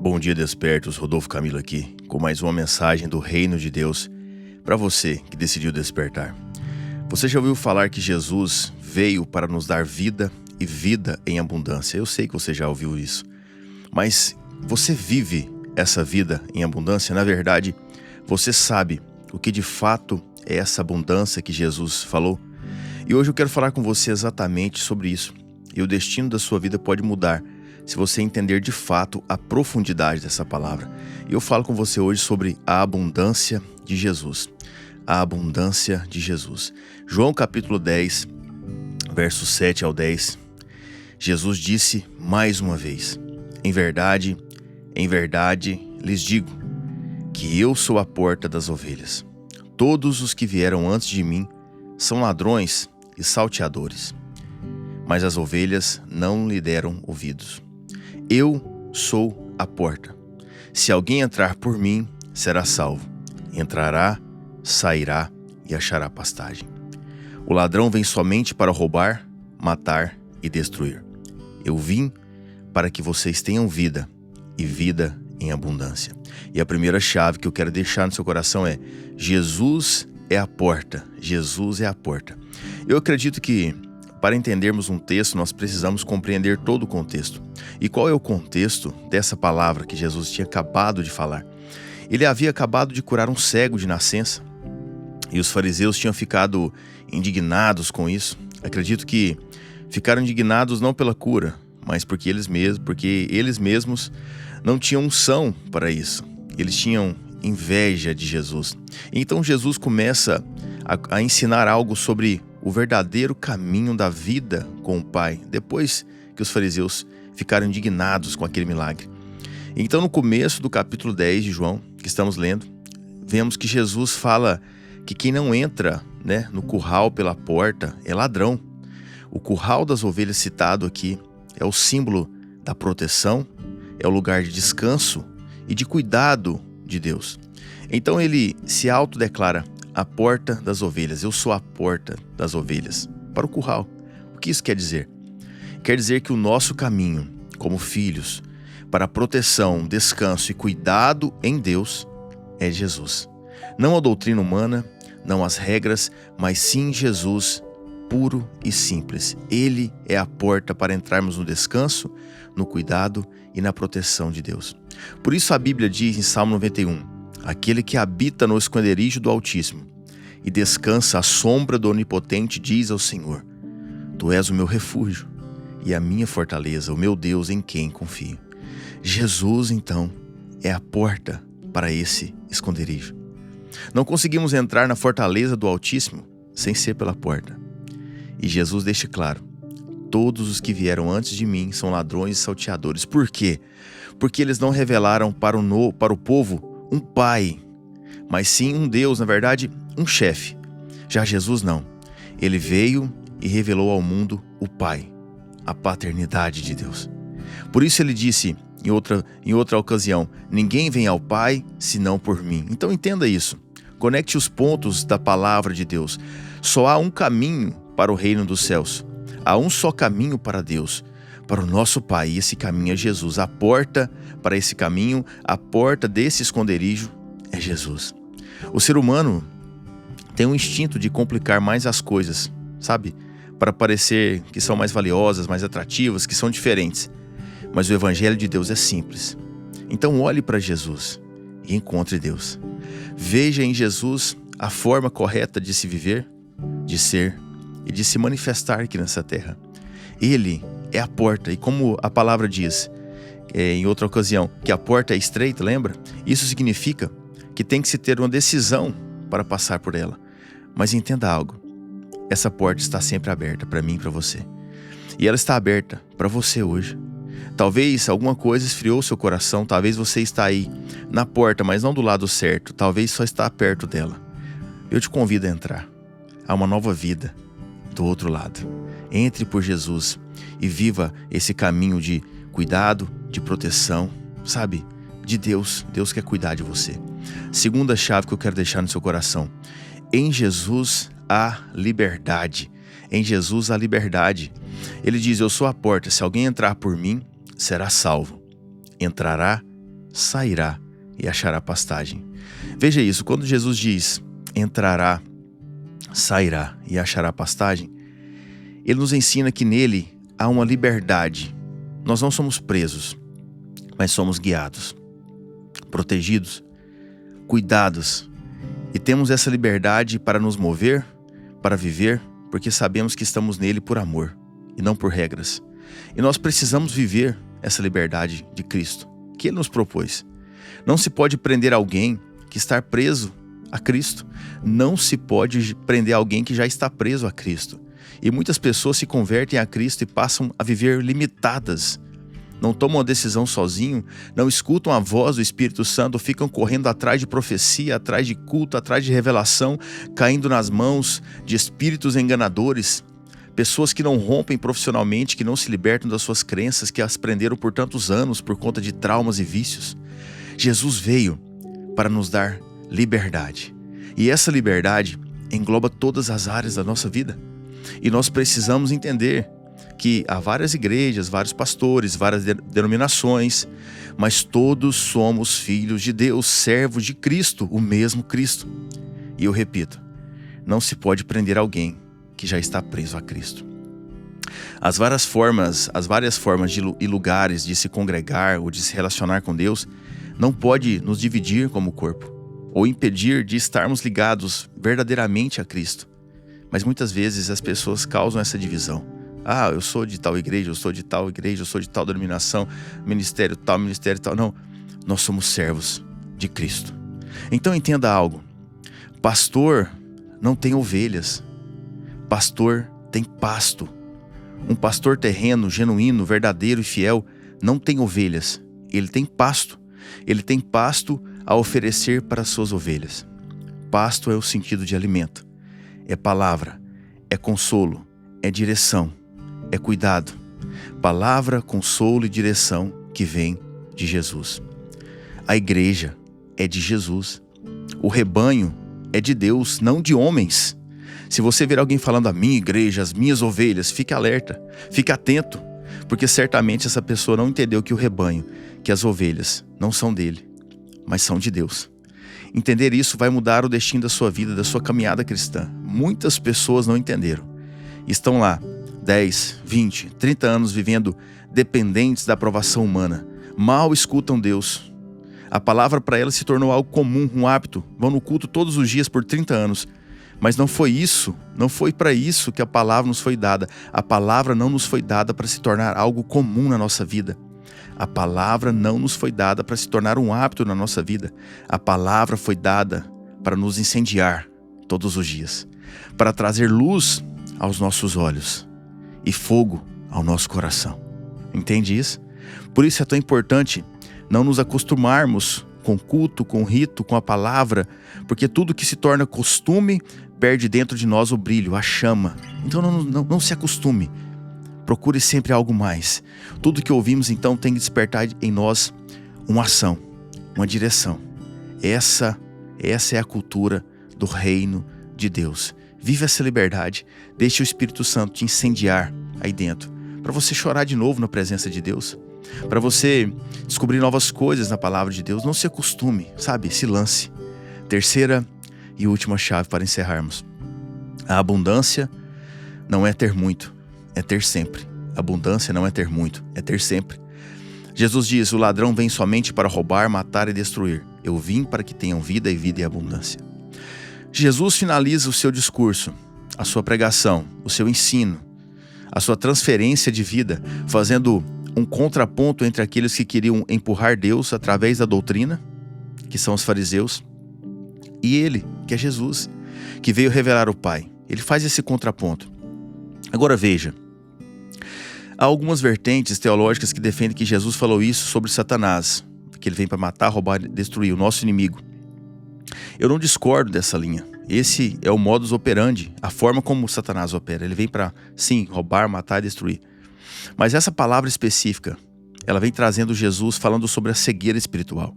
Bom dia, despertos. Rodolfo Camilo aqui, com mais uma mensagem do Reino de Deus para você que decidiu despertar. Você já ouviu falar que Jesus veio para nos dar vida e vida em abundância? Eu sei que você já ouviu isso, mas você vive essa vida em abundância? Na verdade, você sabe o que de fato é essa abundância que Jesus falou? E hoje eu quero falar com você exatamente sobre isso. E o destino da sua vida pode mudar se você entender de fato a profundidade dessa palavra. E eu falo com você hoje sobre a abundância de Jesus. A abundância de Jesus. João capítulo 10, versos 7 ao 10. Jesus disse mais uma vez: em verdade, lhes digo que eu sou a porta das ovelhas. Todos os que vieram antes de mim são ladrões e salteadores, mas as ovelhas não lhe deram ouvidos. Eu sou a porta. Se alguém entrar por mim, será salvo. Entrará, sairá e achará pastagem. O ladrão vem somente para roubar, matar e destruir. Eu vim para que vocês tenham vida e vida em abundância. E a primeira chave que eu quero deixar no seu coração é: Jesus é a porta. Jesus é a porta. Eu acredito que para entendermos um texto, nós precisamos compreender todo o contexto. E qual é o contexto dessa palavra que Jesus tinha acabado de falar? Ele havia acabado de curar um cego de nascença. E os fariseus tinham ficado indignados com isso. Acredito que ficaram indignados não pela cura, mas porque eles mesmos não tinham unção para isso. Eles tinham inveja de Jesus. Então Jesus começa a ensinar algo sobre o verdadeiro caminho da vida com o Pai, depois que os fariseus ficaram indignados com aquele milagre. Então, no começo do capítulo 10 de João, que estamos lendo, vemos que Jesus fala que quem não entra, no curral pela porta é ladrão. O curral das ovelhas citado aqui é o símbolo da proteção, é o lugar de descanso e de cuidado de Deus. Então ele se autodeclara a porta das ovelhas. Eu sou a porta das ovelhas para o curral. O que isso quer dizer? Quer dizer que o nosso caminho, como filhos, para proteção, descanso e cuidado em Deus é Jesus. Não a doutrina humana, não as regras, mas sim Jesus, puro e simples. Ele é a porta para entrarmos no descanso, no cuidado e na proteção de Deus. Por isso a Bíblia diz em Salmo 91, aquele que habita no esconderijo do Altíssimo e descansa à sombra do Onipotente diz ao Senhor: Tu és o meu refúgio e a minha fortaleza, o meu Deus em quem confio. Jesus, então, é a porta para esse esconderijo. Não conseguimos entrar na fortaleza do Altíssimo sem ser pela porta. E Jesus deixa claro: todos os que vieram antes de mim são ladrões e salteadores. Por quê? Porque eles não revelaram para o povo um pai, mas sim um Deus, na verdade, um chefe. Já Jesus não. Ele veio e revelou ao mundo o Pai, a paternidade de Deus. Por isso ele disse em outra ocasião: ninguém vem ao Pai senão por mim. Então entenda isso. Conecte os pontos da palavra de Deus. Só há um caminho para o reino dos céus. Há um só caminho para Deus, para o nosso Pai. E esse caminho é Jesus. A porta para esse caminho, a porta desse esconderijo é Jesus. O ser humano tem um instinto de complicar mais as coisas, sabe? Para parecer que são mais valiosas, mais atrativas, que são diferentes. Mas o Evangelho de Deus é simples. Então olhe para Jesus e encontre Deus. Veja em Jesus a forma correta de se viver, de ser e de se manifestar aqui nessa terra. Ele é a porta, e como a palavra diz em outra ocasião, que a porta é estreita, lembra? Isso significa que tem que se ter uma decisão para passar por ela. Mas entenda algo: essa porta está sempre aberta para mim e para você. E ela está aberta para você hoje. Talvez alguma coisa esfriou seu coração, talvez você está aí na porta, mas não do lado certo, talvez só está perto dela. Eu te convido a entrar. Há uma nova vida do outro lado. Entre por Jesus e viva esse caminho de cuidado, de proteção, sabe? De Deus. Deus quer cuidar de você. Segunda chave que eu quero deixar no seu coração: em Jesus há liberdade. Em Jesus há liberdade. Ele diz: eu sou a porta, se alguém entrar por mim, será salvo. Entrará, sairá e achará pastagem. Veja isso, quando Jesus diz entrará, sairá e achará pastagem, ele nos ensina que nele há uma liberdade. Nós não somos presos, mas somos guiados, protegidos, cuidados. E temos essa liberdade para nos mover, para viver, porque sabemos que estamos nele por amor e não por regras. E nós precisamos viver essa liberdade de Cristo, que ele nos propôs. Não se pode prender alguém que está preso a Cristo. Não se pode prender alguém que já está preso a Cristo. E muitas pessoas se convertem a Cristo e passam a viver limitadas. Não tomam a decisão sozinho, não escutam a voz do Espírito Santo, ficam correndo atrás de profecia, atrás de culto, atrás de revelação, caindo nas mãos de espíritos enganadores. Pessoas que não rompem profissionalmente, que não se libertam das suas crenças, que as prenderam por tantos anos por conta de traumas e vícios. Jesus veio para nos dar liberdade. E essa liberdade engloba todas as áreas da nossa vida. E nós precisamos entender que há várias igrejas, vários pastores, várias denominações, mas todos somos filhos de Deus, servos de Cristo, o mesmo Cristo. E eu repito, não se pode prender alguém que já está preso a Cristo. As várias formas e lugares de se congregar ou de se relacionar com Deus não pode nos dividir como corpo ou impedir de estarmos ligados verdadeiramente a Cristo. Mas muitas vezes as pessoas causam essa divisão. Ah, eu sou de tal igreja, eu sou de tal igreja, eu sou de tal denominação, ministério tal. Não, nós somos servos de Cristo. Então entenda algo. Pastor não tem ovelhas. Pastor tem pasto. Um pastor terreno, genuíno, verdadeiro e fiel não tem ovelhas. Ele tem pasto. Ele tem pasto a oferecer para as suas ovelhas. Pasto é o sentido de alimento. É palavra, é consolo, é direção, é cuidado. Palavra, consolo e direção que vem de Jesus. A igreja é de Jesus. O rebanho é de Deus, não de homens. Se você ver alguém falando a minha igreja, as minhas ovelhas, fique alerta, fique atento, porque certamente essa pessoa não entendeu que o rebanho, que as ovelhas não são dele, mas são de Deus. Entender isso vai mudar o destino da sua vida, da sua caminhada cristã. Muitas pessoas não entenderam. Estão lá 10, 20, 30 anos vivendo dependentes da aprovação humana. Mal escutam Deus. A palavra para elas se tornou algo comum, um hábito. Vão no culto todos os dias por 30 anos. Mas não foi para isso que a palavra nos foi dada. A palavra não nos foi dada para se tornar algo comum na nossa vida. A palavra não nos foi dada para se tornar um hábito na nossa vida. A palavra foi dada para nos incendiar todos os dias, para trazer luz aos nossos olhos e fogo ao nosso coração. Entende isso? Por isso é tão importante não nos acostumarmos com culto, com rito, com a palavra, porque tudo que se torna costume perde dentro de nós o brilho, a chama. Então não se acostume. Procure sempre algo mais. Tudo que ouvimos então tem que despertar em nós uma ação, uma direção. Essa é a cultura do reino de Deus. Vive essa liberdade, deixe o Espírito Santo te incendiar aí dentro, para você chorar de novo na presença de Deus, para você descobrir novas coisas na palavra de Deus. Não se acostume, se lance. Terceira e última chave para encerrarmos. A abundância não é ter muito, é ter sempre. Abundância não é ter muito, é ter sempre. Jesus diz: o ladrão vem somente para roubar, matar e destruir. Eu vim para que tenham vida e vida em abundância. Jesus finaliza o seu discurso, a sua pregação, o seu ensino, a sua transferência de vida, fazendo um contraponto entre aqueles que queriam empurrar Deus através da doutrina, que são os fariseus, e ele, que é Jesus, que veio revelar o Pai. Ele faz esse contraponto. Agora veja, há algumas vertentes teológicas que defendem que Jesus falou isso sobre Satanás, que ele vem para matar, roubar e destruir, o nosso inimigo. Eu não discordo dessa linha. Esse é o modus operandi, a forma como Satanás opera. Ele vem para, sim, roubar, matar e destruir. Mas essa palavra específica, ela vem trazendo Jesus falando sobre a cegueira espiritual,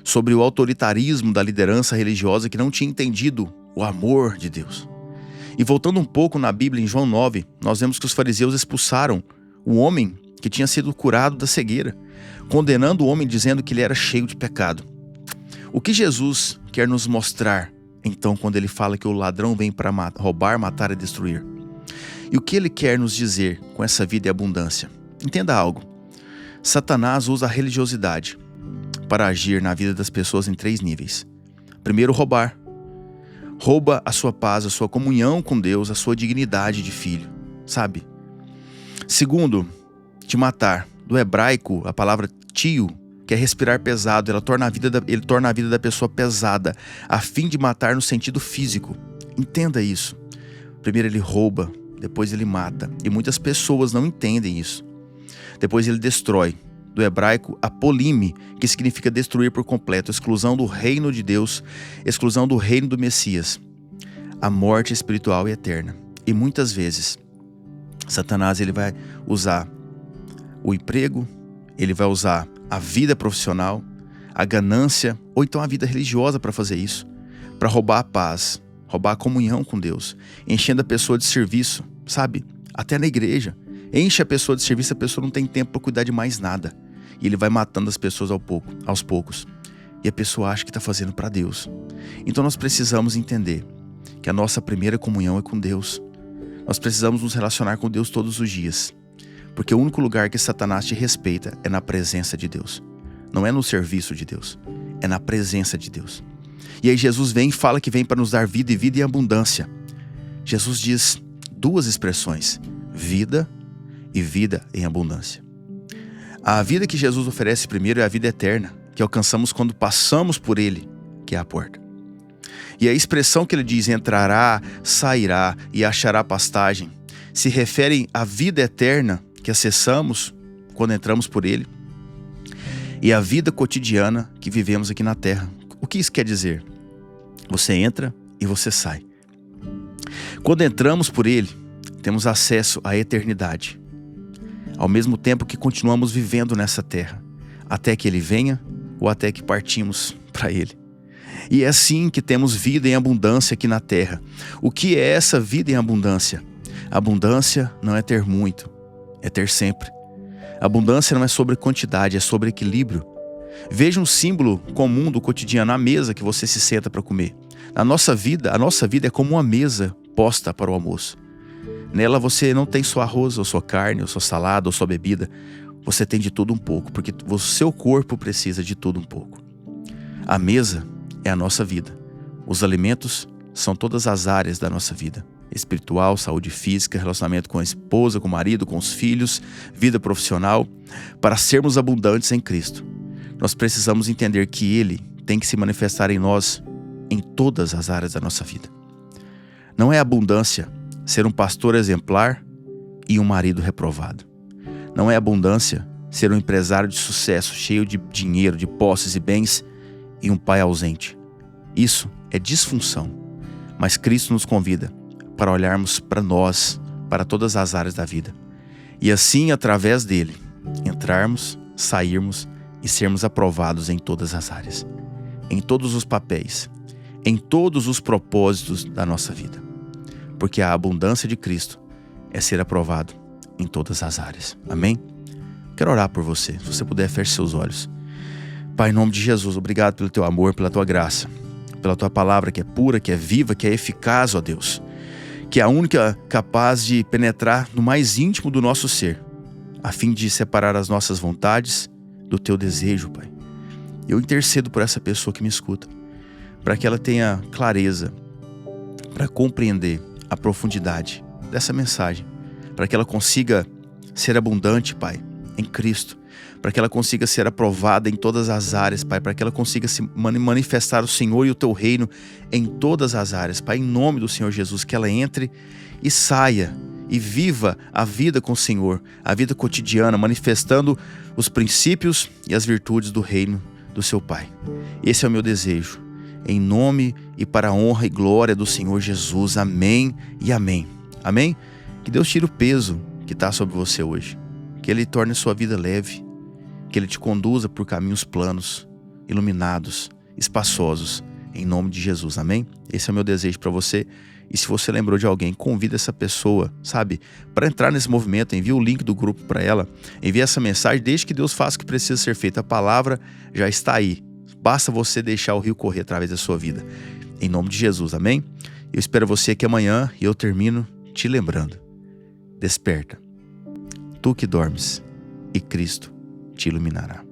sobre o autoritarismo da liderança religiosa que não tinha entendido o amor de Deus. E voltando um pouco na Bíblia, em João 9, nós vemos que os fariseus expulsaram o homem que tinha sido curado da cegueira. condenando o homem dizendo que ele era cheio de pecado. O que Jesus quer nos mostrar, então, quando ele fala que o ladrão vem para roubar, matar e destruir? E o que ele quer nos dizer com essa vida e abundância? Entenda algo. Satanás usa a religiosidade para agir na vida das pessoas em 3 níveis. Primeiro, roubar. Rouba a sua paz, a sua comunhão com Deus, a sua dignidade de filho, sabe? Segundo, te matar. Do hebraico, a palavra tio, que é respirar pesado, ele torna a vida da pessoa pesada, a fim de matar no sentido físico. Entenda isso. Primeiro ele rouba, depois ele mata. E muitas pessoas não entendem isso. Depois ele destrói. Do hebraico, apolime, que significa destruir por completo, exclusão do reino de Deus, exclusão do reino do Messias. A morte espiritual e eterna. E muitas vezes, Satanás ele vai usar o emprego, ele vai usar a vida profissional, a ganância, ou então a vida religiosa para fazer isso, para roubar a paz, roubar a comunhão com Deus, enchendo a pessoa de serviço, sabe? Até na igreja. Enche a pessoa de serviço, a pessoa não tem tempo para cuidar de mais nada. E ele vai matando as pessoas aos poucos. E a pessoa acha que está fazendo para Deus. Então nós precisamos entender que a nossa primeira comunhão é com Deus. Nós precisamos nos relacionar com Deus todos os dias. Porque o único lugar que Satanás te respeita é na presença de Deus. Não é no serviço de Deus, é na presença de Deus. E aí Jesus vem e fala que vem para nos dar vida e vida em abundância. Jesus diz 2 expressões, vida e vida em abundância. A vida que Jesus oferece primeiro é a vida eterna, que alcançamos quando passamos por Ele, que é a porta. E a expressão que ele diz, entrará, sairá e achará pastagem, se referem à vida eterna que acessamos quando entramos por Ele e a vida cotidiana que vivemos aqui na terra. O que isso quer dizer? Você entra e você sai. Quando entramos por Ele, temos acesso à eternidade, ao mesmo tempo que continuamos vivendo nessa terra, até que Ele venha ou até que partimos para Ele. E é assim que temos vida em abundância aqui na terra. O que é essa vida em abundância? Abundância não é ter muito, é ter sempre. Abundância não é sobre quantidade, é sobre equilíbrio. Veja um símbolo comum do cotidiano, a mesa que você se senta para comer. A nossa vida é como uma mesa posta para o almoço. Nela você não tem só arroz, ou só carne, ou só salada, ou só bebida. Você tem de tudo um pouco, porque o seu corpo precisa de tudo um pouco. A mesa é a nossa vida. Os alimentos são todas as áreas da nossa vida. Espiritual, saúde física, relacionamento com a esposa, com o marido, com os filhos, vida profissional. Para sermos abundantes em Cristo, nós precisamos entender que Ele tem que se manifestar em nós em todas as áreas da nossa vida. Não é abundância ser um pastor exemplar e um marido reprovado. Não é abundância ser um empresário de sucesso, cheio de dinheiro, de posses e bens, e um pai ausente. Isso é disfunção. Mas Cristo nos convida para olharmos para nós, para todas as áreas da vida. E assim, através dele, entrarmos, sairmos e sermos aprovados em todas as áreas. Em todos os papéis, em todos os propósitos da nossa vida. Porque a abundância de Cristo é ser aprovado em todas as áreas. Amém? Quero orar por você. Se você puder, feche seus olhos. Pai, em nome de Jesus, obrigado pelo Teu amor, pela Tua graça, pela Tua palavra que é pura, que é viva, que é eficaz, ó Deus. Que é a única capaz de penetrar no mais íntimo do nosso ser, a fim de separar as nossas vontades do Teu desejo, Pai. Eu intercedo por essa pessoa que me escuta, para que ela tenha clareza, para compreender a profundidade dessa mensagem, para que ela consiga ser abundante, Pai, em Cristo, para que ela consiga ser aprovada em todas as áreas, Pai, para que ela consiga se manifestar o Senhor e o Teu reino em todas as áreas, Pai, em nome do Senhor Jesus, que ela entre e saia e viva a vida com o Senhor, a vida cotidiana, manifestando os princípios e as virtudes do reino do seu Pai. Esse é o meu desejo, em nome e para a honra e glória do Senhor Jesus. Amém e amém. Amém? Que Deus tire o peso que está sobre você hoje. Que Ele torne a sua vida leve. Que Ele te conduza por caminhos planos, iluminados, espaçosos. em nome de Jesus, amém? Esse é o meu desejo para você. E se você lembrou de alguém, convida essa pessoa, sabe, para entrar nesse movimento. Envia o link do grupo para ela, envia essa mensagem, desde que Deus faça o que precisa ser feito. A palavra já está aí, basta você deixar o rio correr através da sua vida, em nome de Jesus, amém? Eu espero você aqui amanhã e eu termino te lembrando: desperta, tu que dormes, e Cristo te iluminará.